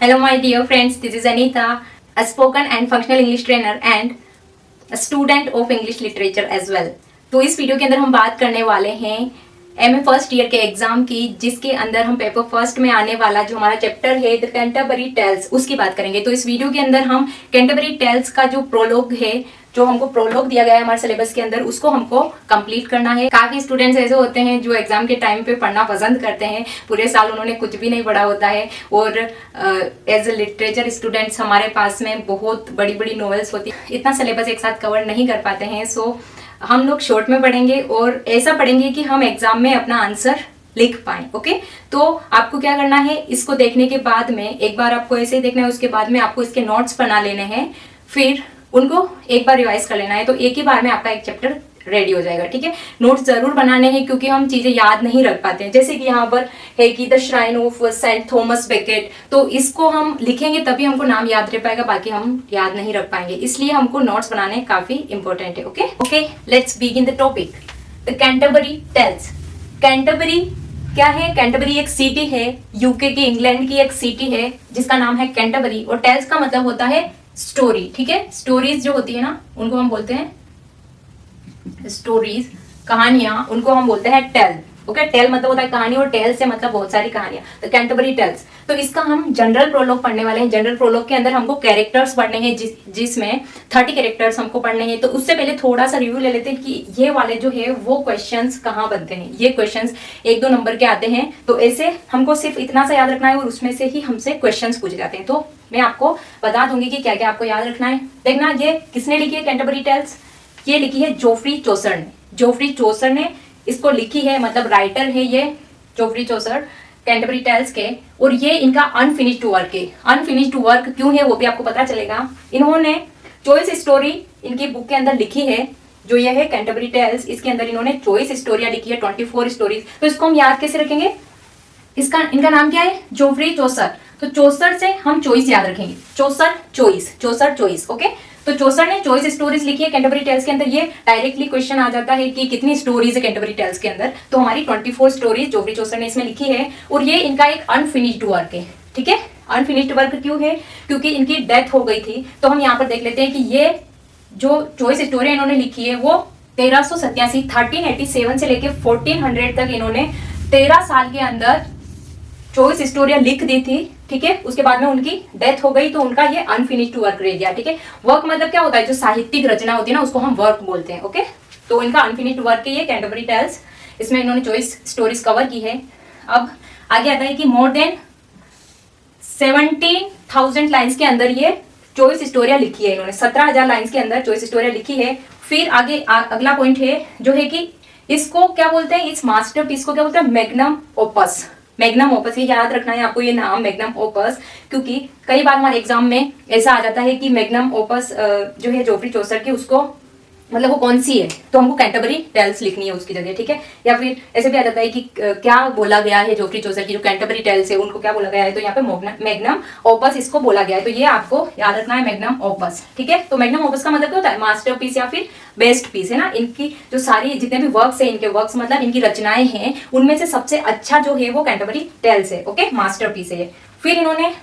Hello, my dear friends. This is Anita, a spoken and functional English trainer and a student of English literature as well. तो इस video के अंदर हम बात करने वाले हैं एमए फर्स्ट ईयर के एग्जाम की, जिसके अंदर हम पेपर फर्स्ट में आने वाला जो हमारा चैप्टर है द कैंटरबरी टेल्स, उसकी बात करेंगे। तो इस वीडियो के अंदर हम कैंटरबरी टेल्स का जो प्रोलॉग है, जो हमको प्रोलॉग दिया गया है हमारे सिलेबस के अंदर, उसको हमको कंप्लीट करना है। काफी स्टूडेंट्स ऐसे होते हैं जो एग्जाम के टाइम पे पढ़ना पसंद करते हैं, पूरे साल उन्होंने कुछ भी नहीं पढ़ा होता है, और एज ए लिटरेचर स्टूडेंट्स हमारे पास में बहुत बड़ी बड़ी नॉवेल्स होती है, इतना सिलेबस एक साथ कवर नहीं कर पाते हैं। सो हम लोग शॉर्ट में पढ़ेंगे और ऐसा पढ़ेंगे कि हम एग्जाम में अपना आंसर लिख पाए। ओके, तो आपको क्या करना है, इसको देखने के बाद में एक बार आपको ऐसे ही देखना है, उसके बाद में आपको इसके नोट्स बना लेने हैं, फिर उनको एक बार रिवाइज कर लेना है, तो एक ही बार में आपका एक चैप्टर रेडी हो जाएगा। ठीक है, नोट्स जरूर बनाने हैं क्योंकि हम चीजें याद नहीं रख पाते हैं। जैसे कि यहाँ पर है कि the shrine of Saint Thomas Becket, तो इसको हम लिखेंगे तभी हमको नाम याद रह पाएगा, बाकी हम याद नहीं रख पाएंगे, इसलिए हमको नोट्स बनाने काफी इंपॉर्टेंट है। Okay, let's begin the topic. The Canterbury Tales. Canterbury क्या है? कैंटरबरी एक सिटी है, यूके की, इंग्लैंड की एक सिटी है जिसका नाम है कैंटरबरी, और टेल्स का मतलब होता है स्टोरी। ठीक है, स्टोरीज जो होती है ना, उनको हम बोलते हैं स्टोरीज, कहानियां, उनको हम बोलते हैं टेल। ओके, टेल मतलब होता है कहानी, और टेल से मतलब बहुत सारी कहानियां, तो कैंटरबरी टेल्स। तो इसका हम जनरल प्रोलॉग पढ़ने वाले हैं। जनरल प्रोलॉग के अंदर हमको कैरेक्टर्स पढ़ने हैं, जिसमें 30 कैरेक्टर्स हमको पढ़ने हैं। तो उससे पहले थोड़ा सा रिव्यू ले लेते हैं कि ये वाले जो है वो क्वेश्चंस कहाँ बनते हैं। ये क्वेश्चंस 1-2 नंबर के आते हैं, तो ऐसे हमको सिर्फ इतना सा याद रखना है, और उसमें से ही हमसे क्वेश्चंस पूछे जाते हैं। तो मैं आपको बता दूंगी कि क्या क्या आपको याद रखना है। देखना, ये किसने लिखी है कैंटरबरी टेल्स? ये लिखी है जोफ्री चौसर ने। जोफ्री चौसर ने इसको लिखी है, मतलब राइटर है ये जोफ्री चौसर कैंटरबरी टेल्स के, और ये इनका अनफिनिश्ड वर्क है। अनफिनिश्ड वर्क क्यों है वो भी आपको पता चलेगा। इन्होंने चॉइस स्टोरी इनकी बुक के अंदर लिखी है, जो ये है कैंटरबरी टेल्स, इसके अंदर इन्होंने चॉइस स्टोरियां लिखी है, 24 स्टोरीज। तो इसको हम याद कैसे रखेंगे? इनका नाम क्या है? जोफ्री चौसर। तो चौसर से हम चॉइस याद रखेंगे, चौसर चॉइस, चौसर चॉइस। ओके, तो चौसर ने चॉइस स्टोरीज लिखी है कैंटरबरी टेल्स के अंदर। ये डायरेक्टली क्वेश्चन आ जाता है कि कितनी स्टोरीज है कैंटरबरी टेल्स के अंदर, तो हमारी 24 स्टोरीज जोफ्री चौसर ने इसमें लिखी है, और ये इनका एक अनफिनिश्ड वर्क है। ठीक है, अनफिनिश्ड वर्क क्यों है? क्योंकि इनकी डेथ हो गई थी। तो हम यहाँ पर देख लेते हैं कि ये जो चॉइस स्टोरी इन्होंने लिखी है वो 1387 से लेके 1400 तक इन्होंने 13 साल के अंदर चॉइस स्टोरियां लिख दी थी। ठीक है, उसके बाद में उनकी डेथ हो गई, तो उनका ये अनफिनिश्ड वर्क रह गया। ठीक है, वर्क मतलब क्या होता है? जो साहित्यिक रचना होती है ना, उसको हम वर्क बोलते हैं। ओके, तो इनका अनफिनिश्ड वर्क है ये कैंटरबरी टेल्स, इसमें इन्होंने चॉइस स्टोरीज कवर की है। अब आगे आता है कि मोर देन 17,000 लाइन्स के अंदर ये चॉइस स्टोरियां लिखी है इन्होंने, 17,000 लाइन्स के अंदर चॉइस स्टोरियां लिखी है। फिर आगे अगला पॉइंट है जो है कि इसको क्या बोलते हैं, इस मास्टरपीस को क्या बोलते हैं? Magnum opus. मैग्नम ओपस, ये याद रखना है आपको ये नाम, मैग्नम ओपस, क्योंकि कई बार हमारे एग्जाम में ऐसा आ जाता है कि मैग्नम ओपस जो है जोफ्री चौसर की, उसको मतलब वो कौन सी है, तो हमको कैंटरबरी टेल्स लिखनी है उसकी जगह। ठीक है, या फिर ऐसे भी आ जाता है कि क्या बोला गया है जोफ्री चौसर की जो कैंटरबरी टेल्स है, उनको क्या बोला गया है, तो यहाँ पे मैग्नम ओपस इसको बोला गया है, तो ये आपको याद रखना है, मैग्नम ओपस। ठीक है, तो मैग्नम ओपस का मतलब क्या होता है? मास्टरपीस या फिर बेस्ट पीस है ना। इनकी जो सारी जितने भी वर्क्स है, इनके वर्क्स मतलब इनकी रचनाएं हैं, उनमें से सबसे अच्छा जो है वो कैंटरबरी टेल्स है। ओके, मास्टरपीस है। फिर इन्होंने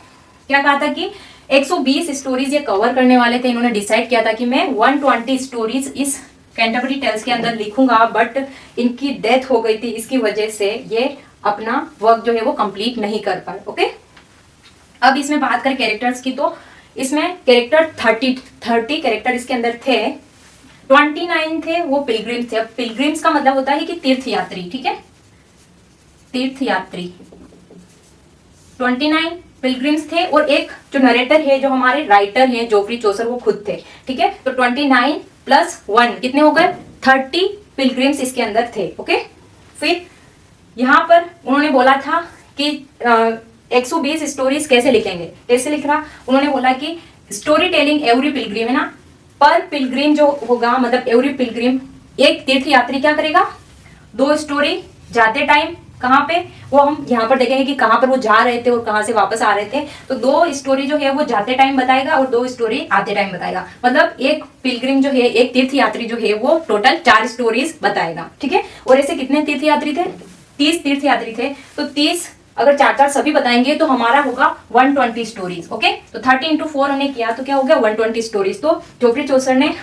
क्या कहा था कि 120 स्टोरीज ये कवर करने वाले थे। इन्होंने डिसाइड किया था कि मैं 120 स्टोरीज इस कैंटरबरी टेल्स के अंदर लिखूंगा, बट इनकी डेथ हो गई थी, इसकी वजह से ये अपना वर्क जो है वो कंप्लीट नहीं कर पाए। ओके, अब इसमें बात करें कैरेक्टर्स की, तो इसमें कैरेक्टर 30 कैरेक्टर इसके अंदर थे। 29 थे वो पिलग्रिम्स थे। अब पिलग्रिम्स का मतलब होता है कि तीर्थयात्री। ठीक है, तीर्थयात्री। 29 पिलग्रिम्स थे, और एक जो नरेटर है, जो हमारे राइटर हैं जोफ्री चौसर, वो खुद थे। ठीक है, तो 29 + 1 कितने हो गए? 30 पिलग्रिम्स इसके अंदर थे। ओके, फिर यहाँ पर उन्होंने बोला था कि 120 स्टोरीज कैसे लिखेंगे, कैसे लिख रहा, उन्होंने बोला कि स्टोरी टेलिंग एवरी पिलग्रिम है ना, पर पिलग्रिम जो होगा, मतलब एवरी पिलग्रिम, एक तीर्थयात्री क्या करेगा? 2 स्टोरी जाते टाइम, कहाँ पे, वो हम यहाँ पर देखेंगे कि कहाँ पर वो जा रहे थे और कहाँ से वापस आ रहे थे। तो 2 स्टोरी जो है वो जाते टाइम बताएगा, और 2 स्टोरी आते टाइम बताएगा। मतलब एक पिलग्रिम जो है, एक तीर्थयात्री जो है, वो टोटल 4 स्टोरीज बताएगा। ठीक है, और ऐसे कितने तीर्थयात्री थे? 30 तीर्थयात्री थे। तो 30 अगर 4-4 सभी बताएंगे तो हमारा होगा 120 स्टोरीज। ओके, तो 30 × 4 हमने किया तो क्या हो गया 120 स्टोरीज। तो जोफ्री चौसर ने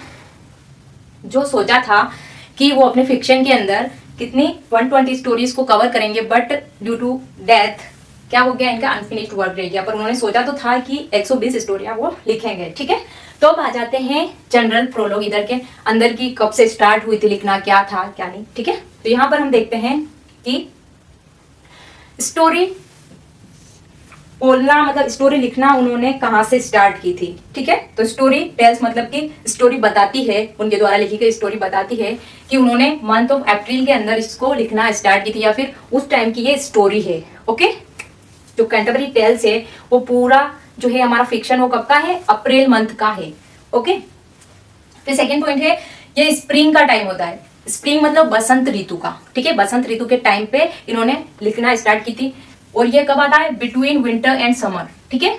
जो सोचा था कि वो अपने फिक्शन के अंदर कितनी 120 स्टोरीज को कवर करेंगे, बट ड्यू टू डेथ क्या हो गया, इनका अनफिनिश्ड वर्क रह गया। पर उन्होंने सोचा तो था कि 120 स्टोरियां वो लिखेंगे। ठीक है, तो अब आ जाते हैं जनरल प्रोलॉग इधर के अंदर की, कब से स्टार्ट हुई थी लिखना, क्या था क्या नहीं। ठीक है, तो यहाँ पर हम देखते हैं कि स्टोरी बोलना मतलब स्टोरी लिखना उन्होंने कहाँ से स्टार्ट की थी। ठीक है, तो स्टोरी टेल्स मतलब कि स्टोरी बताती है, उनके द्वारा लिखी गई स्टोरी बताती है कि उन्होंने मंथ ऑफ अप्रैल के अंदर इसको लिखना स्टार्ट की थी, या फिर उस टाइम की ये स्टोरी है। ओके, जो कैंटरबरी टेल्स है वो पूरा जो है हमारा फिक्शन वो कब का है, अप्रैल मंथ का है। ओके, फिर सेकेंड पॉइंट है ये स्प्रिंग का टाइम होता है। स्प्रिंग मतलब बसंत ऋतु का। ठीक है, बसंत ऋतु के टाइम पे इन्होंने लिखना स्टार्ट की थी। और ये कब आता है, बिटवीन विंटर एंड समर। ठीक है,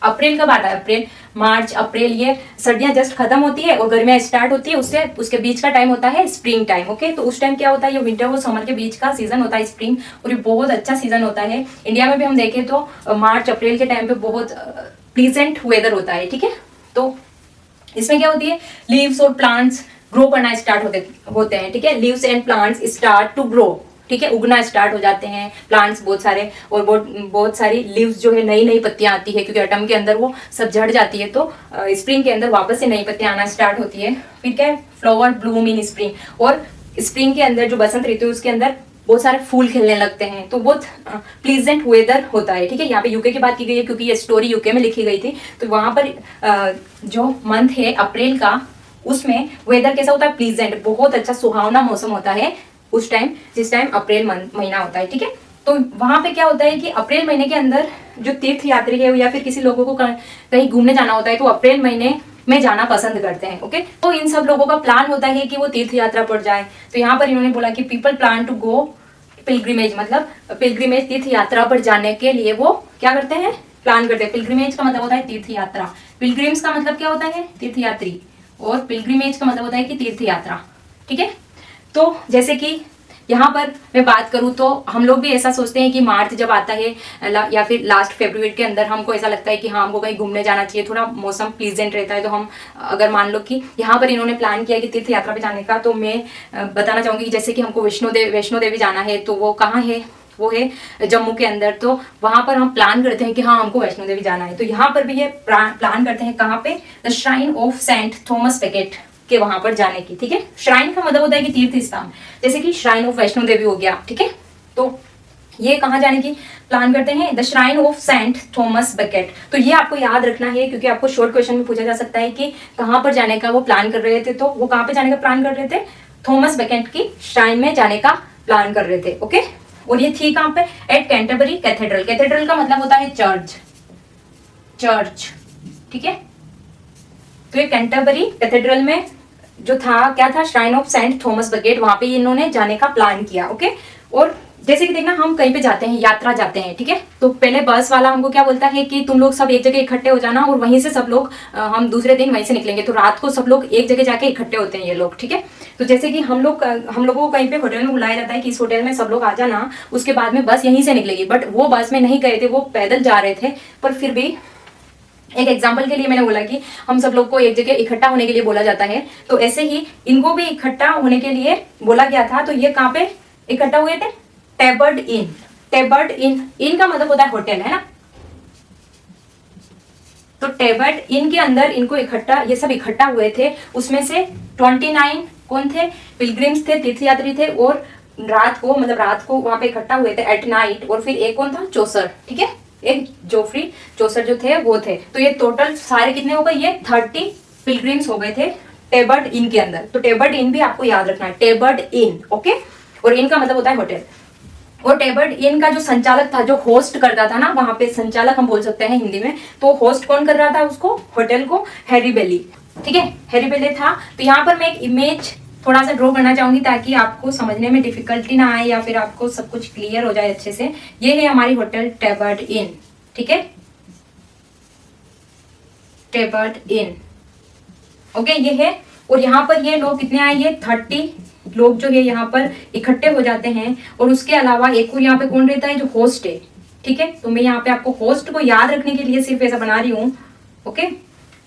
अप्रैल कब आता है, अप्रैल मार्च अप्रैल, ये सर्दियां जस्ट खत्म होती है और गर्मियां स्टार्ट होती है, उससे उसके बीच का टाइम होता है स्प्रिंग टाइम। ओके, तो उस टाइम क्या होता है, ये विंटर और समर के बीच का सीजन होता है स्प्रिंग, और ये बहुत अच्छा सीजन होता है। इंडिया में भी हम देखें तो मार्च अप्रैल के टाइम पे बहुत प्लीजेंट वेदर होता है। ठीक है, तो इसमें क्या होती है, लीव्स और प्लांट्स ग्रो करना स्टार्ट होते हैं। ठीक है, leaves and plants start to grow. ठीक है, उगना स्टार्ट हो जाते हैं प्लांट्स बहुत सारे, और बहुत सारी लीव्स जो है नई नई पत्तियां आती है, क्योंकि ऑटम के अंदर वो सब झड़ जाती है, तो स्प्रिंग के अंदर वापस से नई पत्तियां आना स्टार्ट होती है। फिर क्या है, फ्लावर ब्लूम इन स्प्रिंग, और स्प्रिंग के अंदर जो बसंत ऋतु है उसके अंदर बहुत सारे फूल खिलने लगते हैं, तो बहुत प्लीजेंट वेदर होता है। ठीक है, यहाँ पे यूके की बात की गई है क्योंकि ये स्टोरी यूके में लिखी गई थी, तो वहां पर जो मंथ है अप्रैल का, उसमें वेदर कैसा होता है, प्लीजेंट, बहुत अच्छा सुहावना मौसम होता है उस टाइम, जिस टाइम अप्रैल महीना होता है। ठीक है, तो वहां पे क्या होता है कि अप्रैल महीने के अंदर जो तीर्थ यात्री है या फिर किसी लोगों को कहीं घूमने जाना होता है, तो अप्रैल महीने में जाना पसंद करते हैं। ओके, तो इन सब लोगों का प्लान होता है कि वो तीर्थ यात्रा पर जाए। तो यहाँ पर इन्होंने बोला कि people plan to go pilgrimage, मतलब पिलग्रिमेज तीर्थ यात्रा पर जाने के लिए वो क्या करते हैं, प्लान करते हैं। पिलग्रिमेज का मतलब होता है तीर्थ यात्रा, पिलग्रिम्स का मतलब क्या होता है, तीर्थ यात्री, और पिलग्रिमेज का मतलब होता है कि तीर्थ यात्रा। ठीक है, तो जैसे कि यहाँ पर मैं बात करूँ तो हम लोग भी ऐसा सोचते हैं कि मार्च जब आता है या फिर लास्ट फरवरी के अंदर हमको ऐसा लगता है कि हाँ हमको कहीं घूमने जाना चाहिए, थोड़ा मौसम प्लीजेंट रहता है। तो हम अगर मान लो कि यहाँ पर इन्होंने प्लान किया कि तीर्थ यात्रा पे जाने का, तो मैं बताना चाहूँगी कि जैसे कि हमको वैष्णो देवी जाना है, तो वो कहाँ है, वो है जम्मू के अंदर। तो वहां पर हम प्लान करते हैं कि हाँ हमको वैष्णो देवी जाना है, तो यहाँ पर भी ये प्लान करते हैं कहाँ पे, the shrine of Saint Thomas Becket के वहां पर जाने की। ठीक है, श्राइन का मतलब होता है कि तीर्थ स्थान, जैसे कि श्राइन ऑफ वैष्णो देवी हो गया। ठीक है, तो ये कहाँ जाने की प्लान करते हैं, the shrine of Saint Thomas Becket. तो ये आपको याद रखना है क्योंकि आपको शॉर्ट क्वेश्चन में पूछा जा सकता है कि कहाँ पर जाने का वो प्लान कर रहे थे, तो वो कहाँ पे जाने का प्लान कर रहे थे, थॉमस बेकेट की श्राइन में जाने का प्लान कर रहे थे। ओके, और ये थी कहाँ पे, एट कैंटरबरी कैथेड्रल। कैथेड्रल का मतलब होता है चर्च। ठीक है, तो ये कैंटरबरी कैथेड्रल में जो था क्या था, shrine of Saint Thomas Becket, वहां पे इन्होंने जाने का प्लान किया। ओके, और जैसे कि देखना हम कहीं पे जाते हैं, यात्रा जाते हैं। ठीक है, तो पहले बस वाला हमको क्या बोलता है कि तुम लोग सब एक जगह इकट्ठे हो जाना, और वहीं से सब लोग हम दूसरे दिन वहीं से निकलेंगे। तो रात को सब लोग एक जगह जाके इकट्ठे होते हैं ये लोग। ठीक है, तो जैसे कि हम लोगों को कहीं पे होटल में बुलाया जाता है कि इस होटल में सब लोग आ जाना, उसके बाद में बस यहीं से निकलेगी। बट वो बस में नहीं गए थे, वो पैदल जा रहे थे। पर फिर भी एक एग्जाम्पल के लिए मैंने बोला कि हम सब लोग को एक जगह इकट्ठा होने के लिए बोला जाता है, तो ऐसे ही इनको भी इकट्ठा होने के लिए बोला गया था। तो ये कहाँ पे इकट्ठा हुए थे, टेबर्ड इन का मतलब होता है होटल, है ना। तो टेबर्ड इन के अंदर इनको ये सब इकट्ठा हुए थे। उसमें से 29 कौन थे, पिलग्रिम्स थे, तीर्थयात्री थे, और रात को वहां पे इकट्ठा हुए थे एट नाइट। और फिर एक कौन था, चौसर। ठीक है, एक जोफ्री चौसर जो थे वो थे। तो ये टोटल सारे कितने हो गए, ये 30 पिलग्रिम्स हो गए थे टेबर्ड इन के अंदर। तो टेबर्ड इन भी आपको याद रखना है, टेबर्ड इन। ओके, और इन का मतलब होता है होटल। और टेबर्ड इन का जो संचालक था, जो होस्ट करता था ना, वहां पे संचालक हम बोल सकते हैं हिंदी में। तो होस्ट कौन कर रहा था उसको, होटल को, हैरी बेली। ठीक है, हैरी बेली था। तो यहाँ पर मैं एक इमेज थोड़ा सा ड्रॉ करना चाहूंगी ताकि आपको समझने में डिफिकल्टी ना आए, या फिर आपको सब कुछ क्लियर हो जाए अच्छे से। ये है हमारी होटल टेबर्ड इन। ठीक है, टेबर्ड इन। ओके, ये है। और यहाँ पर ये लोग कितने आए, ये 30 लोग जो है यहाँ पर इकट्ठे हो जाते हैं। और उसके अलावा एक और यहाँ पे कौन रहता है, जो होस्ट है, ठीक है। तो मैं यहाँ पे आपको होस्ट को याद रखने के लिए सिर्फ ऐसा बना रही हूँ। ओके,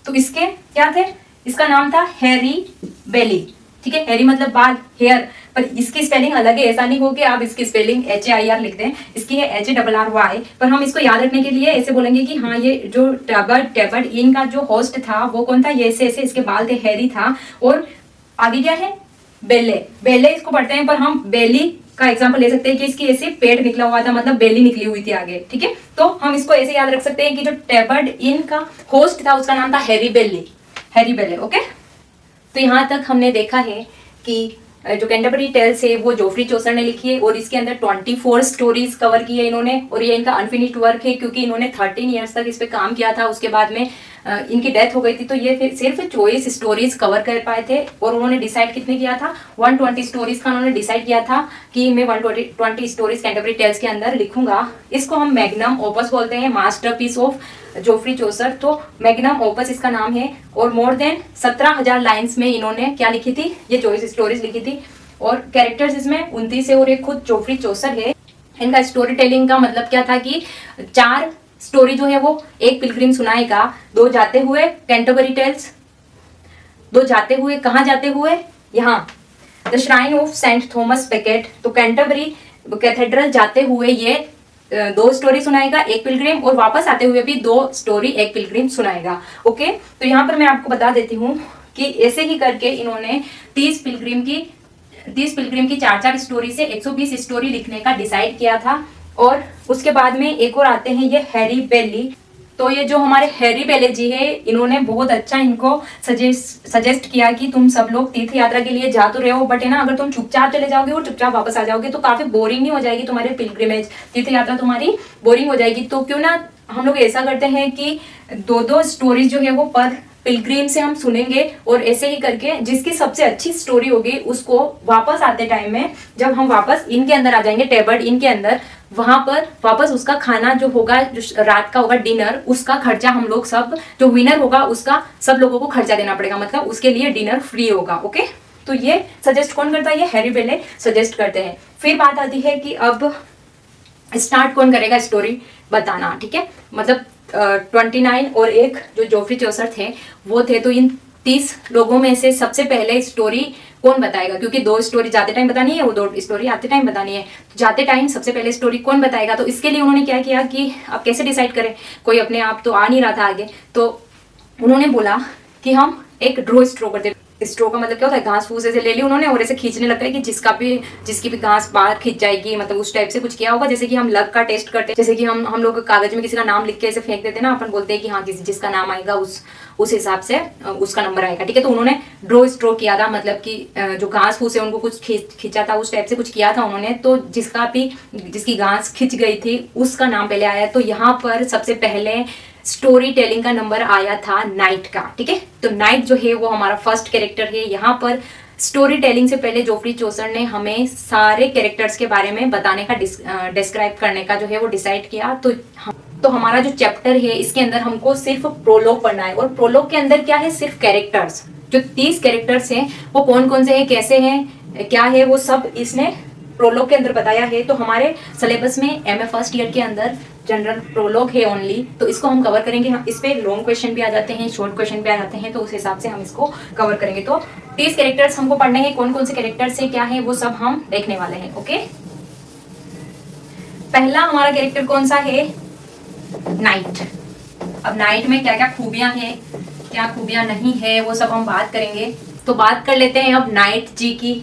तो इसके क्या थे, इसका नाम था हैरी बेली, ठीक है। हैरी मतलब बाल, हेयर, पर इसकी स्पेलिंग अलग है, ऐसा नहीं हो कि आप इसकी स्पेलिंग HAIR लिख दें, इसकी है HARRY। पर हम इसको याद रखने के लिए ऐसे बोलेंगे कि हाँ ये जो टेबर्ड इन का जो होस्ट था वो कौन था, ये ऐसे ऐसे इसके बाल थे, हैरी था। और आगे क्या है, बेले, बेले इसको पढ़ते हैं, पर हम बेली का एग्जांपल ले सकते हैं कि इसकी ऐसे पेट निकला हुआ था, मतलब बेली निकली हुई थी आगे, ठीक है। तो हम इसको ऐसे याद रख सकते हैं कि जो टेबर्ड इन का होस्ट था उसका नाम था हैरी बेली, हैरी बेले। ओके, तो यहाँ तक हमने देखा है कि जो कैंटरबरी टेल्स है वो जोफ्री चौसर ने लिखी है और इसके अंदर 24 स्टोरीज कवर की है इन्होंने, और ये इनका अनफिनिश्ड वर्क है क्योंकि इन्होंने 13 ईयर्स तक इस पे काम किया था। उसके बाद में इनकी डेथ हो गई थी, तो ये फिर सिर्फ 24 स्टोरीज कवर कर पाए थे। और उन्होंने डिसाइड कितने किया था, 120 स्टोरीज का उन्होंने डिसाइड किया था कि मैं 120 स्टोरीज कैंटरबरी टेल्स के अंदर लिखूंगा। इसको हम मैग्नम ओपस बोलते हैं, मास्टरपीस ऑफ जोफ्री चौसर। तो मैग्नम ओपस इसका नाम है। और मोर देन 17,000 लाइन्स में इन्होंने क्या लिखी थी, ये 24 स्टोरीज लिखी थी। और कैरेक्टर्स इसमें 29 है और एक खुद जोफ्री चौसर है। इनका स्टोरी टेलिंग का मतलब क्या था कि 4 स्टोरी जो है वो एक पिलग्रिम सुनाएगा, 2 जाते हुए कैंटरबरी टेल्स, 2 जाते हुए, कहाँ जाते हुए, यहाँ the shrine of Saint Thomas Becket. तो कैंटरबरी कैथेड्रल जाते हुए ये 2 स्टोरी सुनाएगा एक पिलग्रिम, और वापस आते हुए भी 2 स्टोरी एक पिलग्रिम सुनाएगा। ओके, तो यहाँ पर मैं आपको बता देती हूँ कि ऐसे ही करके इन्होंने 30 पिलग्रिम की 4-4 स्टोरी से 120 स्टोरी लिखने का डिसाइड किया था। और उसके बाद में एक और आते हैं ये हैरी बेली। तो ये जो हमारे हैरी बेले जी है, इन्होंने बहुत अच्छा इनको सजेस्ट किया कि तुम सब लोग तीर्थ यात्रा के लिए जा तो रहे हो, बट है ना, अगर तुम चुपचाप चले जाओगे और चुपचाप वापस आ जाओगे तो काफी बोरिंग नहीं हो जाएगी तुम्हारी पिलग्रिमेज, तीर्थ यात्रा तुम्हारी बोरिंग हो जाएगी। तो क्यों ना हम लोग ऐसा करते हैं कि 2-2 स्टोरीज जो है वो पर पिलग्रिम से हम सुनेंगे, और ऐसे ही करके जिसकी सबसे अच्छी स्टोरी होगी उसको वापस आते टाइम में, जब हम वापस इनके अंदर आ जाएंगे, टेबर्ड इनके अंदर, वहां पर वापस उसका खाना जो होगा, जो रात का होगा डिनर, उसका खर्चा हम लोग सब, जो विनर होगा उसका सब लोगों को खर्चा देना पड़ेगा, मतलब उसके लिए डिनर फ्री होगा। ओके, तो ये सजेस्ट कौन करता है, ये हैरी बेले सजेस्ट करते हैं। फिर बात आती है कि अब स्टार्ट कौन करेगा स्टोरी बताना, ठीक है। मतलब 29 और एक जो जोफ्री चौसर थे वो थे, तो इन 30 लोगों में से सबसे पहले स्टोरी कौन बताएगा, क्योंकि 2 स्टोरी जाते टाइम बतानी है, वो 2 स्टोरी आते टाइम बतानी है। तो जाते टाइम सबसे पहले स्टोरी कौन बताएगा, तो इसके लिए उन्होंने क्या किया कि अब कैसे डिसाइड करें, कोई अपने आप तो आ नहीं रहा था आगे, तो उन्होंने बोला कि हम एक ड्रॉ स्ट्रो करते। स्ट्रो का मतलब क्या होता है, घास फूस ऐसे ले ली उन्होंने और ऐसे खींचने लग गए कि जिसकी भी घास बाहर खींच जाएगी, मतलब उस टाइप से कुछ किया होगा। जैसे कि हम लक का टेस्ट करते हैं, जैसे कि हम लोग कागज में किसी का नाम लिख के ऐसे फेंक देते हैं ना, अपन बोलते हैं कि हाँ जिसका नाम आएगा उस हिसाब से उसका नंबर आएगा, ठीक है। तो उन्होंने ड्रॉ स्ट्रो किया था, मतलब कि जो घास फूस है उनको कुछ खींचा था, उस टाइप से कुछ किया था उन्होंने। तो जिसकी घास खिंच गई थी उसका नाम पहले आया। तो यहाँ पर सबसे पहले स्टोरी टेलिंग का नंबर आया था नाइट का, ठीक है। तो नाइट जो है वो हमारा फर्स्ट कैरेक्टर है। यहाँ पर स्टोरी टेलिंग से पहले जोफ्री चौसर ने हमें सारे कैरेक्टर्स के बारे में बताने का, डिस्क्राइब करने का जो है वो डिसाइड किया। तो हमारा जो चैप्टर है इसके अंदर हमको सिर्फ प्रोलॉग पढ़ना है, और प्रोलॉग के अंदर क्या है, सिर्फ कैरेक्टर्स, जो 30 कैरेक्टर्स हैं वो कौन कौन से हैं, कैसे हैं, क्या है, वो सब इसने प्रोलॉग के अंदर बताया है। तो हमारे सिलेबस में MA फर्स्ट ईयर के अंदर जनरल प्रोलॉग है ओनली, तो इसको हम कवर करेंगे। हम इस पे लॉन्ग क्वेश्चन भी आ जाते हैं, शॉर्ट क्वेश्चन भी आ जाते हैं, तो उस हिसाब से हम इसको कवर करेंगे। तो 30 कैरेक्टर्स हमको पढ़ने हैं, कौन कौन से कैरेक्टर्स है, क्या है, वो सब हम देखने वाले हैं। ओके, पहला हमारा कैरेक्टर कौन सा है, नाइट। अब नाइट में क्या क्या खूबियां हैं, क्या खूबियां नहीं है, वो सब हम बात करेंगे। तो बात कर लेते हैं अब नाइट जी की,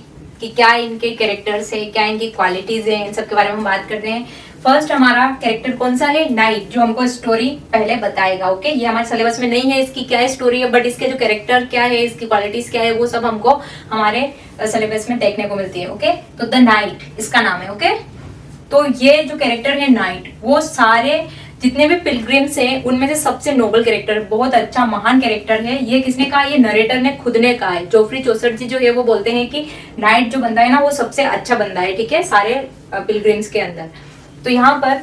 कि क्या इनके कैरेक्टर्स है, क्या इनकी क्वालिटीज है, इन सब के बारे में हम बात करते हैं। फर्स्ट हमारा कैरेक्टर कौन सा है, नाइट, जो हमको स्टोरी पहले बताएगा। ओके, ये हमारे सिलेबस में नहीं है इसकी क्या है स्टोरी है, बट इसके जो कैरेक्टर क्या है, इसकी क्वालिटीज क्या है, वो सब हमको हमारे सिलेबस में देखने को मिलती है। ओके, तो द नाइट इसका नाम है। ओके, तो ये जो कैरेक्टर है नाइट, वो सारे जितने भी पिलग्रिम्स हैं उनमें से सबसे नोबल कैरेक्टर, बहुत अच्छा महान कैरेक्टर है। ये किसने कहा, ये नरेटर ने खुद ने कहा है। जोफ्री चौसर जी जो है वो बोलते हैं कि नाइट जो बंदा है ना वो सबसे अच्छा बंदा है, ठीक है, सारे पिलग्रिम्स के अंदर। तो यहाँ पर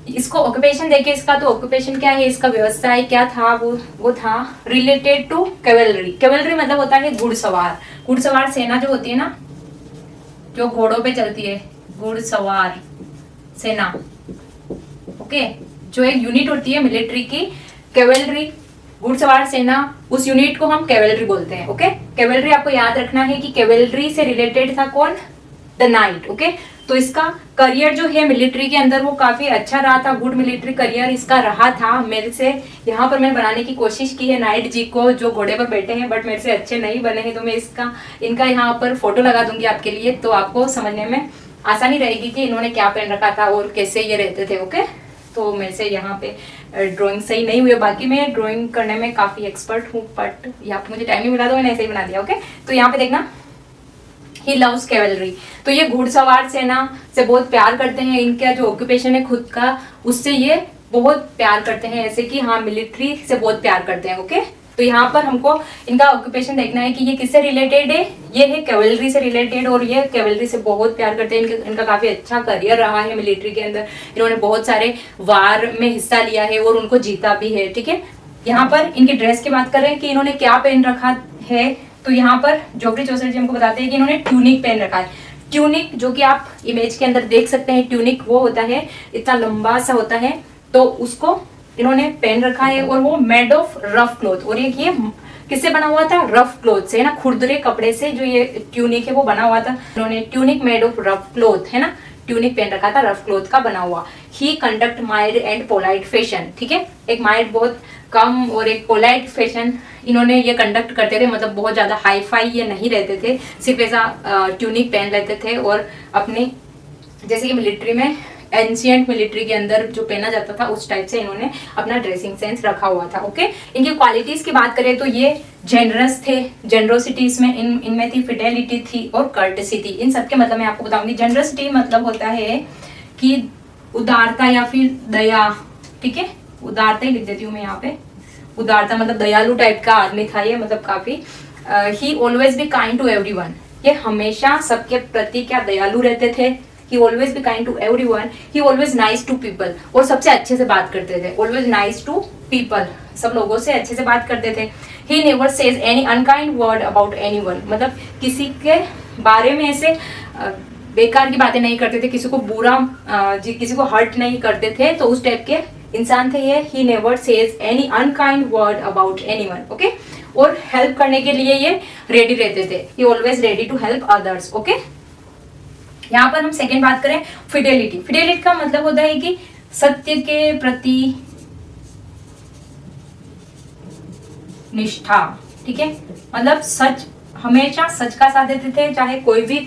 इसको ऑक्यूपेशन देखिए, इसका तो ऑक्यूपेशन क्या है, इसका व्यवसाय क्या था, वो था रिलेटेड टू कैवेलरी। कैवेलरी मतलब होता है घुड़सवार। घुड़सवार सेना जो होती है ना, जो घोड़ों पे चलती है, घुड़सवार सेना। ओके, जो एक यूनिट होती है मिलिट्री की, कैवेलरी, घुड़सवार सेना, उस यूनिट को हम कैवेलरी बोलते हैं। ओके, कैवेलरी आपको याद रखना है कि कैवेलरी से रिलेटेड था कौन, द नाइट। ओके, तो इसका करियर जो है मिलिट्री के अंदर वो काफी अच्छा रहा था, गुड मिलिट्री करियर इसका रहा था। मेरे से यहाँ पर मैंने बनाने की कोशिश की है नाइट जी को जो घोड़े पर बैठे हैं, बट मेरे से अच्छे नहीं बने हैं, तो मैं इनका यहाँ पर फोटो लगा दूंगी आपके लिए, तो आपको समझने में आसानी रहेगी कि इन्होंने क्या पहन रखा था और कैसे ये रहते थे। ओके, तो मेरे से यहाँ पे ड्राइंग सही नहीं हुई, बाकी मैं ड्राइंग करने में काफी एक्सपर्ट हूँ, बट यहाँ पे मुझे टाइम नहीं मिला तो मैंने ऐसे ही बना दिया। ओके, तो यहाँ पे देखना, ही लव्स कैवेलरी, तो ये घुड़सवार सेना से बहुत प्यार करते हैं। इनका जो ऑक्यूपेशन है खुद का, उससे ये बहुत प्यार करते हैं, ऐसे कि हाँ मिलिट्री से बहुत प्यार करते हैं। ओके, तो यहाँ पर हमको इनका ऑक्यूपेशन देखना है कि ये किससे रिलेटेड है, ये है कैवेलरी से रिलेटेड, और ये कैवेलरी से बहुत प्यार करते हैं। इनका काफी अच्छा करियर रहा है मिलिट्री के अंदर, इन्होंने बहुत सारे वार में हिस्सा लिया है और उनको जीता भी है। ठीक है, यहाँ पर इनकी ड्रेस की बात करें कि इन्होंने क्या पहन रखा है, तो यहाँ पर जोफ्री चौसर जी हमको बताते हैं कि इन्होंने ट्यूनिक पहन रखा है। ट्यूनिक जो कि आप इमेज के अंदर देख सकते हैं, ट्यूनिक वो होता है इतना लंबा सा होता है, तो उसको इन्होंने पहन रखा है, और वो मेड ऑफ रफ क्लॉथ, और ये किससे बना हुआ था, रफ क्लॉथ से, है ना, खुरदरे कपड़े से जो ये ट्यूनिक है वो बना हुआ था। इन्होंने tunic made of rough cloth, है ना, ट्यूनिक पहन रखा था रफ क्लॉथ का बना हुआ। He conduct mild and polite fashion, ठीक है, एक माइल्ड बहुत कम और एक पोलाइट फैशन इन्होंने ये कंडक्ट करते थे, मतलब बहुत ज्यादा हाई फाई ये नहीं रहते थे, सिर्फ ऐसा ट्यूनिक पहन लेते थे, और अपने जैसे कि मिलिट्री में, एंशियंट मिलिट्री के अंदर जो पहना जाता था उस टाइप से इन्होंने अपना ड्रेसिंग सेंस रखा हुआ था। ओके, इनकी क्वालिटीज की बात करें तो ये जेनरस थे, जेनरोसिटी इसमें इनमें थी, फिडेलिटी थी और कर्टसी थी। इन सबके मतलब मैं आपको बताऊंगी। जेनरोसिटी मतलब होता है कि उदारता या फिर दया, ठीक है, उदारता ही लिख देती हूँ मैं यहाँ पे, उदारता मतलब दयालु टाइप का आदमी था ये, मतलब काफी। He always be kind to everyone, ये हमेशा सबके प्रति क्या दयालु रहते थे। He always be kind to everyone. He always nice to people. और सबसे अच्छे से बात करते थे। Always nice to people. सब लोगों से अच्छे से बात करते थे। He never says any unkind word about anyone. मतलब किसी के बारे में ऐसे बेकार की बातें नहीं करते थे, किसी को बुरा किसी को हर्ट नहीं करते थे, तो उस टाइप के इंसान थे ये। He never says any unkind word about anyone. Okay? और हेल्प करने के लिए ये रेडी रहते थे। He always ready to help others. Okay? यहाँ पर हम सेकेंड बात करें, फिडेलिटी। फिडेलिटी का मतलब होता है कि सत्य के प्रति निष्ठा, ठीक है, मतलब सच, हमेशा सच का साथ देते थे, चाहे कोई भी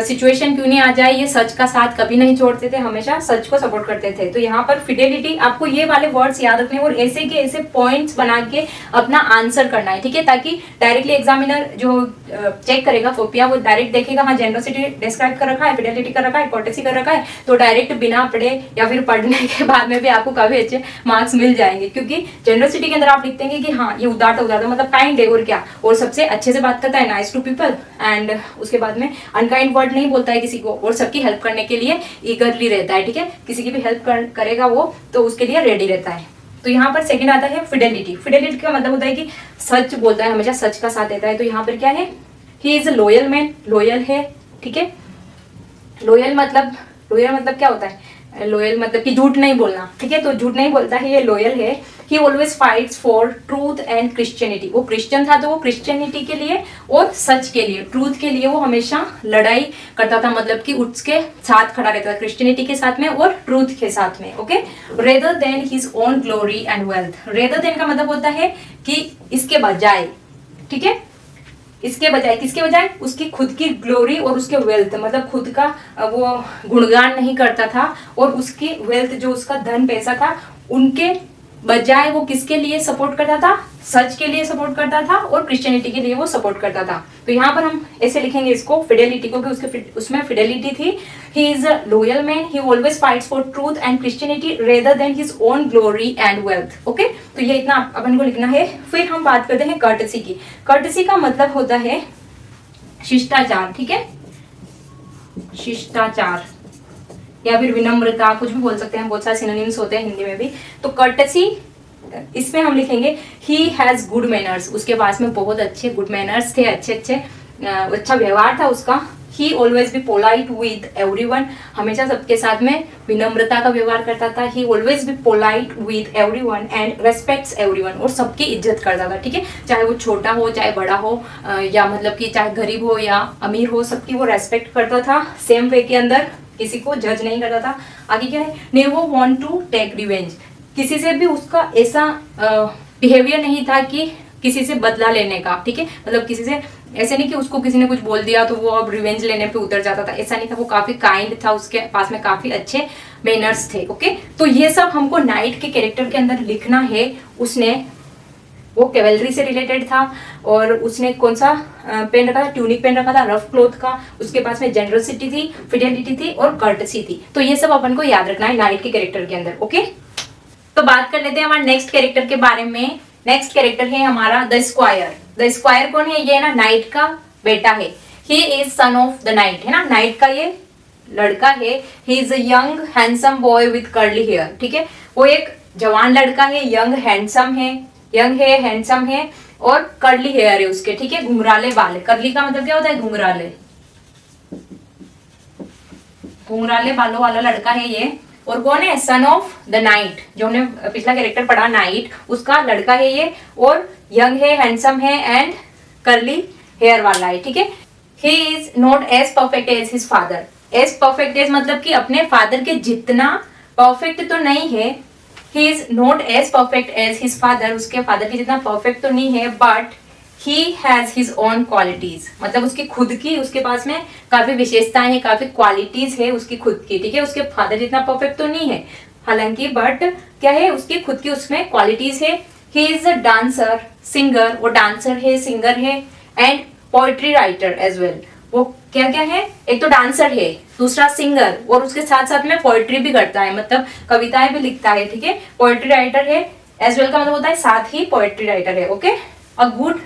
सिचुएशन क्यों नहीं आ जाए, ये सच का साथ कभी नहीं छोड़ते थे, हमेशा सच को सपोर्ट करते थे। तो यहाँ पर फिडेलिटी, आपको ये वाले वर्ड्स याद रखने और ऐसे के ऐसे पॉइंट्स बना के अपना आंसर करना है, ठीक है, ताकि डायरेक्टली एग्जामिनर जो चेक करेगा कॉपियां, वो डायरेक्ट देखेगा हाँ जेनरोसिटी डिस्क्राइब कर रखा है, फिडेलिटी कर रखा है, कोर्टेसी कर रखा है, तो डायरेक्ट बिना पढ़े या फिर पढ़ने के बाद में भी आपको काफी अच्छे मार्क्स मिल जाएंगे। क्योंकि जेनरोसिटी के अंदर आप लिखते हैं कि हाँ ये उदारता मतलब काइंड है, और क्या, और सबसे अच्छे से बात करता है, नाइस टू पीपल, एंड उसके बाद में अनकाइंड वर्ड नहीं बोलता है किसी को, और सबकी हेल्प करने के लिए ईगरली रहता है, ठीक है, किसी की भी हेल्प करेगा वो तो उसके लिए रेडी रहता है। तो यहाँ पर सेकंड आता है फिडेलिटी। फिडेलिटी का मतलब होता है कि सच बोलता है, हमेशा सच का साथ देता है। तो यहाँ पर क्या है, he is a loyal man, loyal है, ठीक है, लॉयल मतलब क्या होता है, लॉयल मतलब कि झूठ नहीं बोलना, ठीक है, तो झूठ नहीं बोलता है, ये लॉयल है। He always fights for truth and Christianity, वो क्रिश्चियन था तो वो क्रिश्चियनिटी के लिए और सच के लिए, ट्रूथ के लिए वो हमेशा लड़ाई करता था, मतलब कि उसके साथ खड़ा रहता था, क्रिश्चियनिटी के साथ में और ट्रूथ के साथ में। Okay, rather than his own glory and wealth. Rather than का मतलब होता है कि इसके बजाय, ठीक है, इसके बजाय, किसके बजाय, उसकी खुद की ग्लोरी और उसके वेल्थ, मतलब खुद का वो गुणगान नहीं करता था, और उसकी वेल्थ जो उसका धन पैसा था उनके बजाय वो किसके लिए सपोर्ट करता था, सच के लिए सपोर्ट करता था और क्रिश्चियनिटी के लिए वो सपोर्ट करता था। तो यहाँ पर हम ऐसे लिखेंगे इसको फिडेलिटी को, कि उसमें फिडेलिटी थी। ही is a loyal man, he always fights for truth and Christianity rather than his own glory and wealth. Okay, तो ये इतना अपन को लिखना है। फिर हम बात करते हैं कर्टसी की। कर्टसी का मतलब होता है शिष्टाचार, ठीक है, शिष्टाचार या फिर विनम्रता, कुछ भी बोल सकते हैं, बहुत सारे सिनोनिम्स होते हैं हिंदी में भी। तो कर्टसी, इसमें हम लिखेंगे ही हैज गुड मैनर्स, उसके पास में बहुत अच्छे गुड मैनर्स थे, अच्छा व्यवहार था उसका। ही always be polite with everyone, हमेशा सबके साथ में विनम्रता का व्यवहार करता था। ही always be polite with everyone and respects everyone, और सबकी इज्जत करता था, ठीक है, चाहे वो छोटा हो चाहे बड़ा हो, या मतलब कि चाहे गरीब हो या अमीर हो, सबकी वो रेस्पेक्ट करता था सेम वे के अंदर, किसी को जज नहीं करता था। आगे क्या है, never want to take revenge, किसी से भी उसका ऐसा बिहेवियर नहीं था कि किसी से बदला लेने का, ठीक है, मतलब किसी से ऐसे नहीं कि उसको किसी ने कुछ बोल दिया तो वो अब रिवेंज लेने पे उतर जाता था, ऐसा नहीं था। वो काफी काइंड था, उसके पास में काफी अच्छे मैनर्स थे। ओके, तो ये सब हमको नाइट के कैरेक्टर के अंदर लिखना है। उसने वो कैवेलरी से रिलेटेड था, और उसने कौन सा पेन रखा था, ट्यूनिक पेन रखा था, रफ क्लोथ का, उसके पास में जेनरसिटी थी, फिडेलिटी थी और कर्टसी थी। तो ये सब अपन को याद रखना है नाइट के कैरेक्टर के अंदर। ओके, तो बात कर लेते हैं हमारे नेक्स्ट कैरेक्टर के बारे में। नेक्स्ट कैरेक्टर है हमारा द स्क्वायर। द स्क्वायर कौन है, ये ना नाइट का बेटा है। He is son of the knight, है ना, नाइट का ये लड़का है। He is a young handsome boy with curly hair, ठीक है, वो एक जवान लड़का है, यंग हैंडसम है, यंग है, हैंडसम है और कर्ली हेयर है उसके, ठीक है, घुंघराले बाल है। कर्ली का मतलब क्या होता है, घुंघराले, घुंघराले बालों वाला लड़का है ये। और कौन है, सन ऑफ द नाइट, जो हमने पिछला कैरेक्टर पढ़ा नाइट, उसका लड़का है ये, और यंग है, हैंडसम है एंड कर्ली हेयर वाला है, ठीक है। He is not as perfect as his father. As perfect as मतलब कि अपने फादर के जितना परफेक्ट तो नहीं है। He is not as perfect as his father, उसके फादर के जितना परफेक्ट तो नहीं है, but he has his own qualities, मतलब उसकी खुद की, उसके पास में काफी विशेषताएं हैं, काफी क्वालिटीज है उसकी खुद की, ठीक है। उसके फादर जितना परफेक्ट तो नहीं है हालांकि, बट क्या है, उसकी खुद की उसमें क्वालिटीज है। He is a dancer, singer, वो डांसर है, सिंगर है and poetry writer as well. वो क्या क्या है, एक तो डांसर है, दूसरा सिंगर, और उसके साथ साथ में पोएट्री भी करता है, मतलब कविताएं भी लिखता है, ठीक है। पोएट्री राइटर है एज वेल का मतलब होता है साथ ही पोएट्री राइटर है। Okay, a good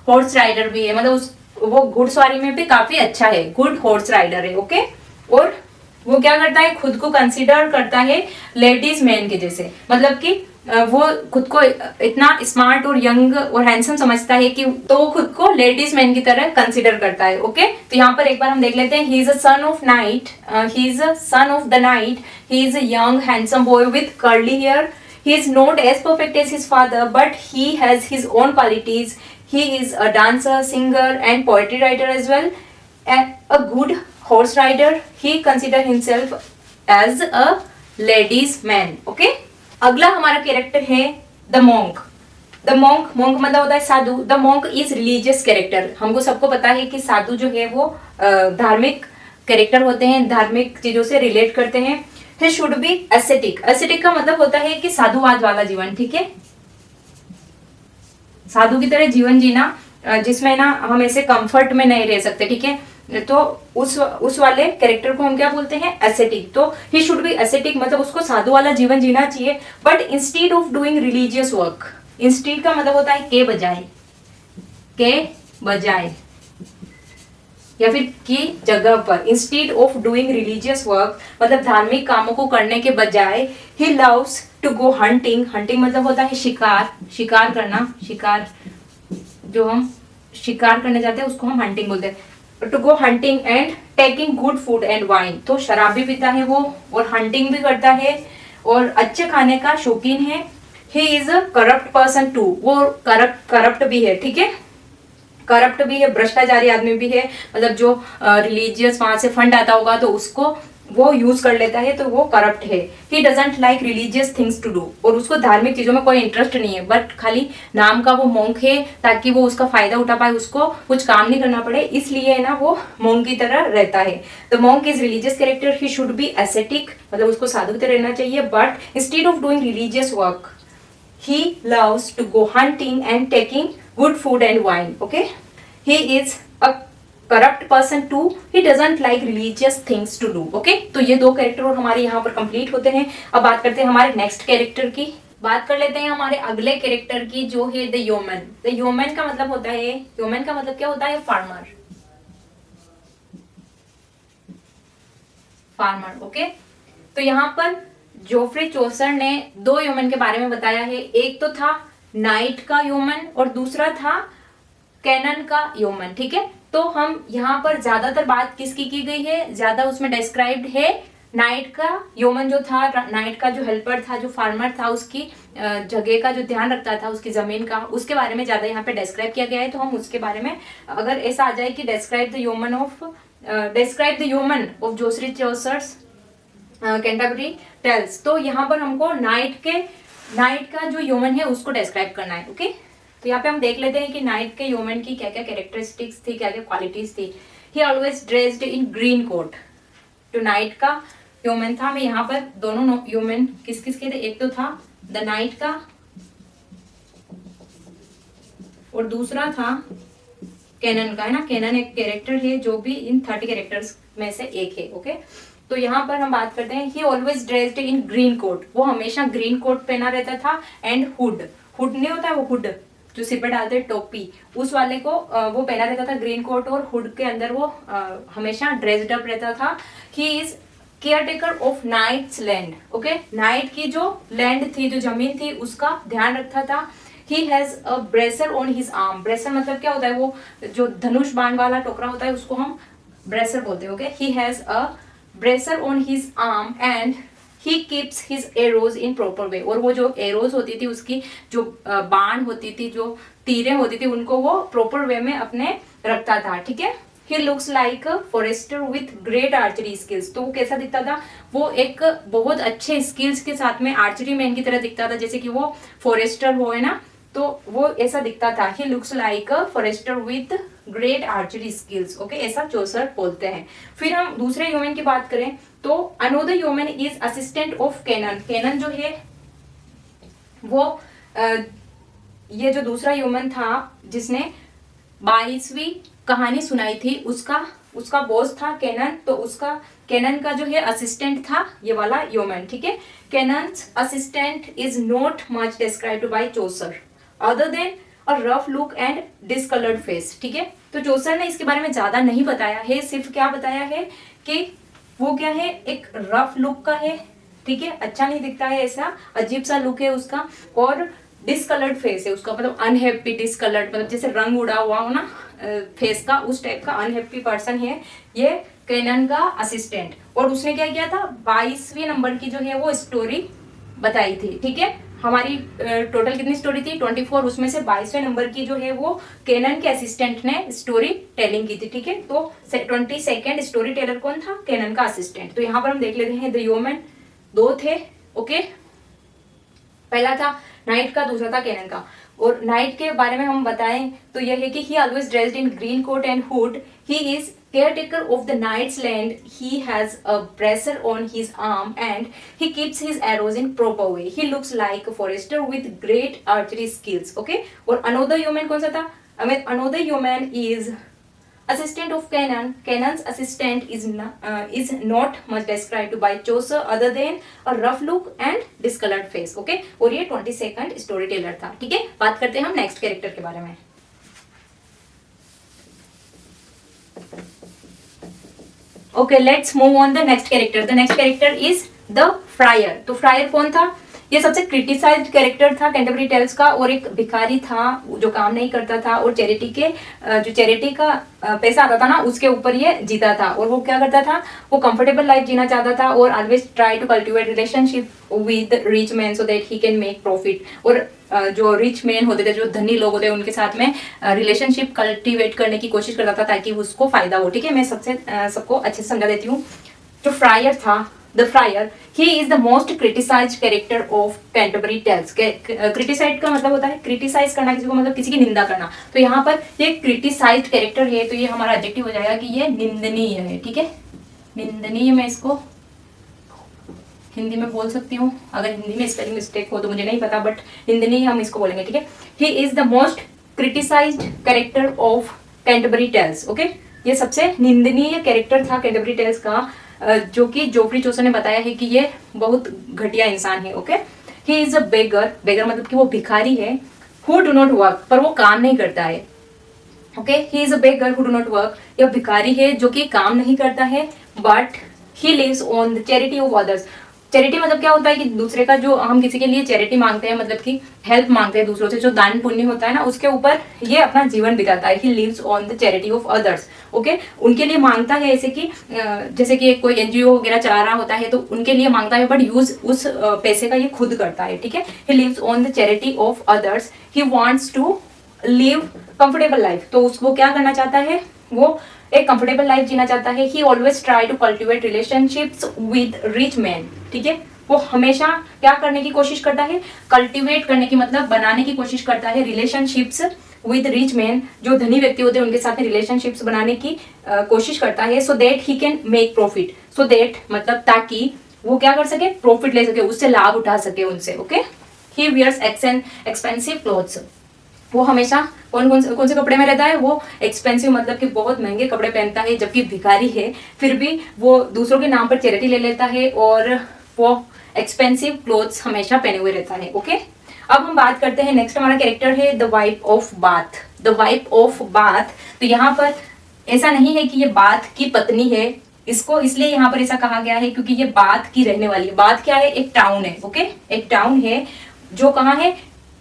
horse rider भी है, मतलब वो घुड़सवारी में भी काफी अच्छा है, गुड हॉर्स राइडर है। ओके, और वो क्या करता है, खुद को कंसीडर करता है लेडीज मैन के जैसे, मतलब कि वो खुद को इतना स्मार्ट और यंग और हैंडसम समझता है कि तो वो खुद को लेडीज मैन की तरह कंसीडर करता है। ओके, तो यहाँ पर एक बार हम देख लेते हैं। He is a son of knight, he is a son of the knight, he is a young handsome boy with curly hair, he is not as perfect as his father but he has his own qualities. He is a dancer, singer and poetry writer as well, and a good horse rider. He consider himself as a ladies man. Okay, अगला हमारा character है the monk. The monk, monk मतलब होता है साधु। The monk is religious character. हमको सबको पता है कि साधु जो है वो धार्मिक कैरेक्टर होते हैं, धार्मिक चीजों से रिलेट करते हैं। He should be ascetic. ascetic का मतलब होता है कि साधुवाद वाला जीवन, ठीक है, साधु की तरह जीवन जीना, जिसमें ना हम ऐसे कंफर्ट में नहीं रह सकते, ठीक है। तो उस वाले कैरेक्टर को हम क्या बोलते हैं, एसेटिक। तो ही शुड बी एसेटिक मतलब उसको साधु वाला जीवन जीना चाहिए, but instead of doing religious work. Instead का मतलब होता है के बजाय, के बजाय या फिर की जगह पर। Instead of doing religious work मतलब धार्मिक कामों को करने के बजाय he loves to go hunting. Hunting मतलब होता है शिकार, शिकार करना, शिकार, जो हम शिकार करने जाते हैं उसको हम हंटिंग बोलते हैं। To go hunting and taking good food and wine, तो शराब भी पीता है वो और हंटिंग भी करता है और अच्छे खाने का शौकीन है। He is a corrupt person too, वो करप्ट भी है, ठीक है, करप्ट भी है, भ्रष्टाचारी आदमी भी है, मतलब जो रिलीजियस वहां से फंड आता होगा तो उसको वो यूज कर लेता है, तो वो करप्ट है। He doesn't like religious things to do, और उसको धार्मिक चीजों में कोई इंटरेस्ट नहीं है, बट खाली नाम का वो मोंक है ताकि वो उसका फायदा उठा पाए, उसको कुछ काम नहीं करना पड़े, इसलिए ना वो मोंक की तरह रहता है। The monk is religious character. He should be ascetic मतलब उसको साधु की तरह रहना चाहिए, but instead of doing religious work he loves to go hunting and taking good food and wine. Okay, he is a corrupt person too. He doesn't like religious things to do. Okay, तो ये दो character और हमारे यहाँ पर complete होते हैं। अब बात करते हैं हमारे नेक्स्ट कैरेक्टर की। बात कर लेते हैं हमारे अगले कैरेक्टर की, जो है द ह्यूमन। द ह्यूमन का मतलब होता है, ह्यूमन का मतलब क्या होता है, फार्मर, फार्मर। ओके, तो यहाँ पर जोफ्री चौसर ने दो ह्यूमन के बारे में बताया है। एक तो था नाइट का ह्यूमन और दूसरा था कैनन का ह्यूमन, ठीक है। तो हम यहाँ पर ज्यादातर बात किसकी की गई है, ज्यादा उसमें डिस्क्राइब्ड है नाइट का योमन जो था, नाइट का जो हेल्पर था, जो फार्मर था, उसकी जगह का जो ध्यान रखता था, उसकी जमीन का, उसके बारे में ज्यादा यहाँ पे डिस्क्राइब किया गया है। तो हम उसके बारे में अगर ऐसा आ जाए कि describe the human of Geoffrey Chaucer's Canterbury Tales, तो यहाँ पर हमको नाइट का जो ह्यूमन है उसको डिस्क्राइब करना है। ओके, तो यहाँ पे हम देख लेते हैं कि नाइट के ह्यूमन की क्या क्या कैरेक्टरिस्टिक्स थी, क्या क्या क्वालिटीज थी। He always dressed in green coat, जो नाइट का ह्यूमन था, मैं यहाँ पर दोनों ह्यूमन किस किस के थे, एक तो था द नाइट का और दूसरा था कैनन का, है ना। कैनन एक कैरेक्टर है जो भी इन 30 कैरेक्टर्स में से एक है। ओके, तो यहाँ पर हम बात करते हैं, he always dressed in green coat, वो हमेशा ग्रीन कोट पहना रहता था, एंड हुड नहीं होता है वो हुड जो सिर पे डालते हैं टोपी, उस वाले को वो पहना रहता था ग्रीन कोट, और हुड के अंदर वो हमेशा ड्रेस्ड अप रहता था। He is caretaker of knight's land. Okay, knight की जो लैंड थी, जो जमीन थी, उसका ध्यान रखता था। He has a bracer on his arm, bracer मतलब क्या होता है, वो जो धनुष बाण वाला टोकरा होता है उसको हम ब्रेसर बोलते हैं। Okay, he has a bracer on his arm and he keeps his arrows in proper way, और वो जो एरोज होती थी, उसकी जो बाण होती थी, जो तीरें होती थी, उनको वो प्रॉपर वे में अपने रखता था। ठीक है, he looks like forester with great archery skills, तो वो कैसा दिखता था, वो एक बहुत अच्छे स्किल्स के साथ में आर्चरी मैन की तरह दिखता था, जैसे कि वो फॉरेस्टर हो, है ना, तो वो ऐसा दिखता था। He looks like forester with great archery skills. Okay, ऐसा चौसर बोलते हैं। फिर हम दूसरे ह्यूमन की बात करें तो another human is assistant of canon. Canon जो है वो ये जो दूसरा ह्यूमन था जिसने 22वीं कहानी सुनाई थी, उसका बॉस था कैनन, तो उसका कैनन का जो है असिस्टेंट था ये वाला ह्यूमन। ठीक है, cannons assistant is not much described bye Chaucer other than a rough look and discoloured face. ठीक है, तो चौसर ने इसके बारे में ज्यादा नहीं बताया है, सिर्फ क्या बताया है कि वो क्या है, एक रफ लुक का है। ठीक है, अच्छा नहीं दिखता है, ऐसा अजीब सा लुक है उसका, और डिसकलर्ड फेस है उसका, मतलब अनहैप्पी, डिसकलर्ड मतलब जैसे रंग उड़ा हुआ हो ना फेस का, उस टाइप का अनहैप्पी पर्सन है ये कैनन का असिस्टेंट। और उसने क्या किया था, 22वें नंबर की जो है वो स्टोरी बताई थी। ठीक है, हमारी टोटल कितनी स्टोरी थी, 24, उसमें से 22वें नंबर की जो है वो कैनन के असिस्टेंट ने स्टोरी टेलिंग की थी। ठीक है, तो 22nd स्टोरी टेलर कौन था, कैनन का असिस्टेंट। तो यहाँ पर हम देख लेते हैं द ह्यूमन, दो थे। ओके, पहला था नाइट का, दूसरा था कैनन का। और नाइट के बारे में हम बताएं तो यह है कि he always dressed in green coat and hood, he is caretaker of the night's land, he has a bracer on his arm and he keeps his arrows in proper way, he looks like a forester with great archery skills. Okay, और another human कौन सा था, another human is assistant of Canon. Canon's assistant is not much described by Chaucer other than a rough look and discolored face. Okay, और ये 22nd story teller था। ठीक है, बात करते हैं हम नेक्स्ट कैरेक्टर के बारे में। Okay, let's move on the next character. The next character is the fryer. तो फ्रायर कौन था, ये सबसे क्रिटिसाइज्ड कैरेक्टर था कैंटरबरी टेल्स का, और एक भिखारी था जो काम नहीं करता था, और जो चैरिटी का पैसा आता था ना उसके ऊपर ये जीता था। और वो क्या करता था, वो कंफर्टेबल लाइफ जीना चाहता था, और always try to cultivate relationship with rich man so that he can make profit. और जो रिच मैन होते थे, जो धनी लोग होते हैं, उनके साथ में रिलेशनशिप कल्टिवेट करने की कोशिश करता था ताकि उसको फायदा हो। ठीक है, मैं सबको अच्छे से समझा देती हूँ। जो फ्रायर था, the friar, he is the most criticized character of Canterbury Tales. Criticize का मतलब होता है क्रिटिसाइज करना, किसी को मतलब किसी की निंदा करना। तो यहाँ पर ये क्रिटिसाइज्ड कैरेक्टर है, तो ये हमारा एडजेक्टिव हो जाएगा कि ये निंदनीय है। ठीक है, निंदनीय, मैं इसको हिंदी में बोल सकती हूँ, अगर हिंदी में स्पेलिंग मिस्टेक हो तो मुझे नहीं पता, बट हिंदनी हम इसको बोलेंगे। ठीक है, he is the most criticized character of Canterbury Tales. Okay, ये सबसे निंदनीय कैरेक्टर था कैंटरबरी टेल्स का, जो कि जोफ्री चौसर ने बताया है कि ये बहुत घटिया इंसान है। ओके, ही इज अ बेगर, बेगर मतलब कि वो भिखारी है, हु डू नॉट वर्क, पर वो काम नहीं करता है। Okay, he is a beggar who do not work, यह भिखारी है जो कि काम नहीं करता है, but he lives on the charity of others, charity मतलब क्या होता है कि दूसरे का जो हम किसी के लिए चैरिटी मांगते हैं, मतलब कि हेल्प मांगते हैं दूसरों से, जो दान पुण्य होता है ना, उसके ऊपर ये अपना जीवन बिताता है। He lives on the charity of others. Okay, उनके लिए मांगता है, ऐसे कि जैसे कि कोई एनजीओ वगैरह चला रहा होता है तो उनके लिए मांगता है, बट यूज उस पैसे का ये खुद करता है। ठीक है, he lives on the charity of others. He wants to live comfortable life. तो उसको क्या करना चाहता है, वो एक कंफर्टेबल लाइफ जीना चाहता है। He always try to cultivate relationships with rich man. ठीक है, वो हमेशा क्या करने की कोशिश करता है, कल्टिवेट करने की मतलब बनाने की कोशिश करता है रिलेशनशिप्स विद रिच मैन, जो धनी व्यक्ति होते हैं उनके साथ रिलेशनशिप्स बनाने की कोशिश करता है, सो that he can make profit. So that मतलब ताकि वो क्या कर सके, प्रॉफिट ले सके, उससे लाभ उठा सके उनसे। ओके, ही वियर्स एक्सपेंसिव क्लोथ्स। वो हमेशा कौन से कपड़े में रहता है, वो एक्सपेंसिव मतलब कि बहुत महंगे कपड़े पहनता है, जबकि भिखारी है फिर भी वो दूसरों के नाम पर चैरिटी ले लेता है और वो एक्सपेंसिव क्लोथ्स हमेशा पहने हुए रहता है। ओके, अब हम बात करते हैं, नेक्स्ट हमारा कैरेक्टर है the wife of bath. The wife of bath, तो यहाँ पर ऐसा नहीं है कि ये बाथ की पत्नी है, इसको इसलिए यहाँ पर ऐसा कहा गया है क्योंकि ये बाथ की रहने वाली है। बाथ क्या है, एक टाउन है। ओके, एक टाउन है जो कहाँ है,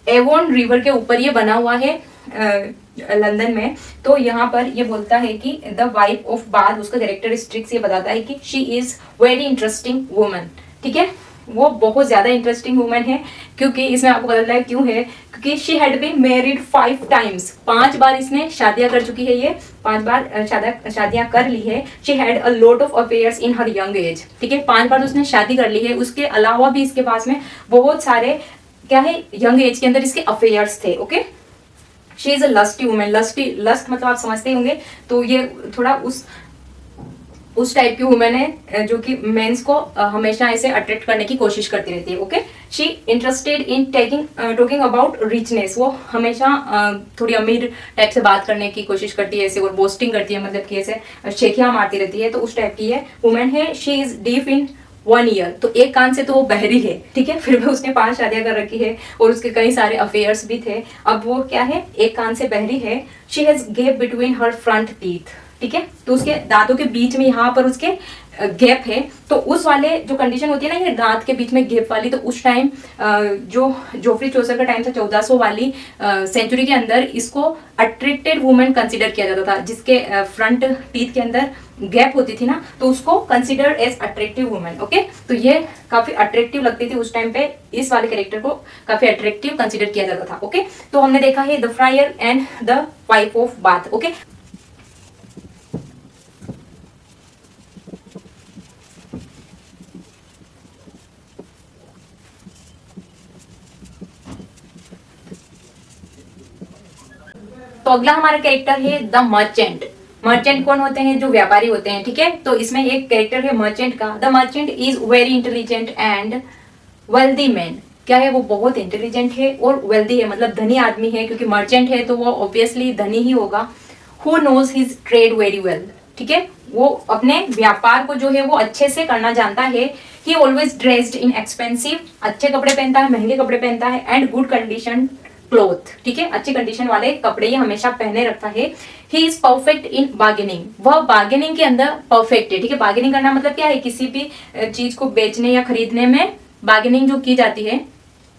एवोन रिवर के ऊपर ये बना हुआ है लंदन में। तो यहाँ पर ये बोलता है कि द वाइफ ऑफ बाथ, उसका कैरेक्टरिस्टिक्स ये बताता है कि she is very interesting woman. ठीक है, वो बहुत ज्यादा इंटरेस्टिंग वुमन है, क्योंकि इसमें आपको पता चला है क्यों है, क्योंकि she had been married 5 times. 5 बार इसने शादियां कर चुकी है, ये 5 बार शादियां कर ली है। She had a lot of affairs in her young age. ठीक है, 5 बार तो उसने शादी कर ली है, उसके अलावा भी इसके पास में बहुत सारे क्या है, यंग एज के अंदर इसके अफेयर्स थे। Okay, she is a lusty women. Lust मतलब आप समझते ही होंगे, तो ये थोड़ा उस टाइप की वुमेन है जो कि मेंस को हमेशा ऐसे अट्रैक्ट करने की कोशिश करती रहती है। Okay, she interested in talking about richness. वो हमेशा थोड़ी अमीर टाइप से बात करने की कोशिश करती है ऐसे, और बोस्टिंग करती है, मतलब कि ऐसे शेखियां मारती रहती है, तो उस टाइप की है वुमेन है। She is deep in 1 year, तो एक कान से तो वो बहरी है। ठीक है, फिर भी उसने 5 शादियां कर रखी है और उसके कई सारे अफेयर्स भी थे। अब वो क्या है, एक कान से बहरी है। She has gap between her front teeth. ठीक है, तो उसके दांतों के बीच में यहाँ पर उसके गैप है। तो उस वाले जो कंडीशन होती है ना, ये दांत के बीच में गैप वाली, तो उस टाइम जो जोफ्री चौसर का टाइम था 1400 वाली सेंचुरी के अंदर, इसको अट्रैक्टेड वुमेन कंसिडर किया जाता था। जिसके फ्रंट टीथ के अंदर गैप होती थी ना, तो उसको consider as attractive women. Okay, तो ये काफी अट्रैक्टिव लगती थी उस टाइम पे, इस वाले कैरेक्टर को काफी अट्रैक्टिव कंसिडर किया जाता था। ओके, तो हमने देखा है the fryer and the wife of bath. Okay, तो अगला हमारा कैरेक्टर है द मर्चेंट। मर्चेंट कौन होते हैं, जो व्यापारी होते हैं। ठीक है, तो इसमें एक कैरेक्टर है मर्चेंट का। The merchant is very intelligent and wealthy man. क्या है, वो बहुत इंटेलिजेंट है और वेल्दी है, मतलब धनी आदमी है, क्योंकि मर्चेंट है तो वो ऑब्वियसली धनी ही होगा। Who knows his trade very well. ठीक है, वो अपने व्यापार को जो है वो अच्छे से करना जानता है। He always dressed in expensive, अच्छे कपड़े पहनता है, महंगे कपड़े पहनता है, एंड गुड कंडीशन क्लोथ। ठीक है, अच्छी कंडीशन वाले कपड़े ये हमेशा पहने रखता है। He is perfect in bargaining, वह बार्गेनिंग के अंदर परफेक्ट है। ठीक है, बार्गेनिंग करना मतलब क्या है, किसी भी चीज को बेचने या खरीदने में बार्गेनिंग जो की जाती है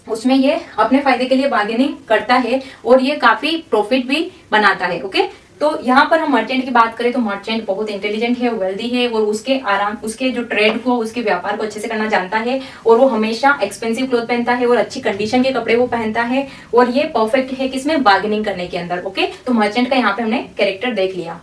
उसमें ये अपने फायदे के लिए बार्गेनिंग करता है और ये काफी प्रॉफिट भी बनाता है। ओके, तो यहाँ पर हम मर्चेंट की बात करें तो मर्चेंट बहुत इंटेलिजेंट है, वेल्दी है, और उसके जो ट्रेड को, उसके व्यापार को अच्छे से करना जानता है, और वो हमेशा एक्सपेंसिव क्लोथ पहनता है और अच्छी कंडीशन के कपड़े वो पहनता है, और ये परफेक्ट है किसमें, बार्गेनिंग करने के अंदर। ओके, तो मर्चेंट का यहाँ पे हमने कैरेक्टर देख लिया।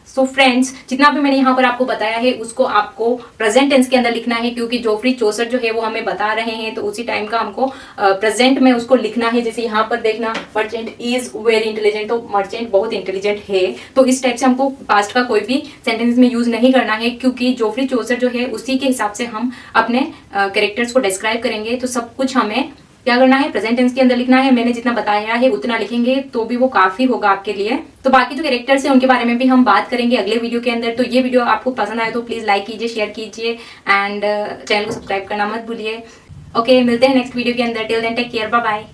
सो फ्रेंड्स, जितना भी मैंने यहाँ पर आपको बताया है उसको आपको प्रेजेंट टेंस के अंदर लिखना है, क्योंकि जोफ्री चौसर जो है वो हमें बता रहे हैं, तो उसी टाइम का हमको प्रेजेंट में उसको लिखना है। जैसे यहाँ पर देखना, मर्चेंट इज वेरी इंटेलिजेंट, तो मर्चेंट बहुत इंटेलिजेंट है, तो इस टाइप से हमको पास्ट का कोई भी सेंटेंस में यूज नहीं करना है, क्योंकि जोफ्री चौसर जो है उसी के हिसाब से हम अपने कैरेक्टर्स को डिस्क्राइब करेंगे। तो सब कुछ हमें क्या करना है, प्रेजेंट टेंस के अंदर लिखना है। मैंने जितना बताया है उतना लिखेंगे तो भी वो काफी होगा आपके लिए। तो बाकी जो कैरेक्टर्स हैं उनके बारे में भी हम बात करेंगे अगले वीडियो के अंदर। तो ये वीडियो आपको पसंद आए तो प्लीज लाइक कीजिए, शेयर कीजिए, एंड चैनल को सब्सक्राइब करना मत भूलिए। ओके, मिलते हैं नेक्स्ट वीडियो के अंदर। Till then take care, bye bye.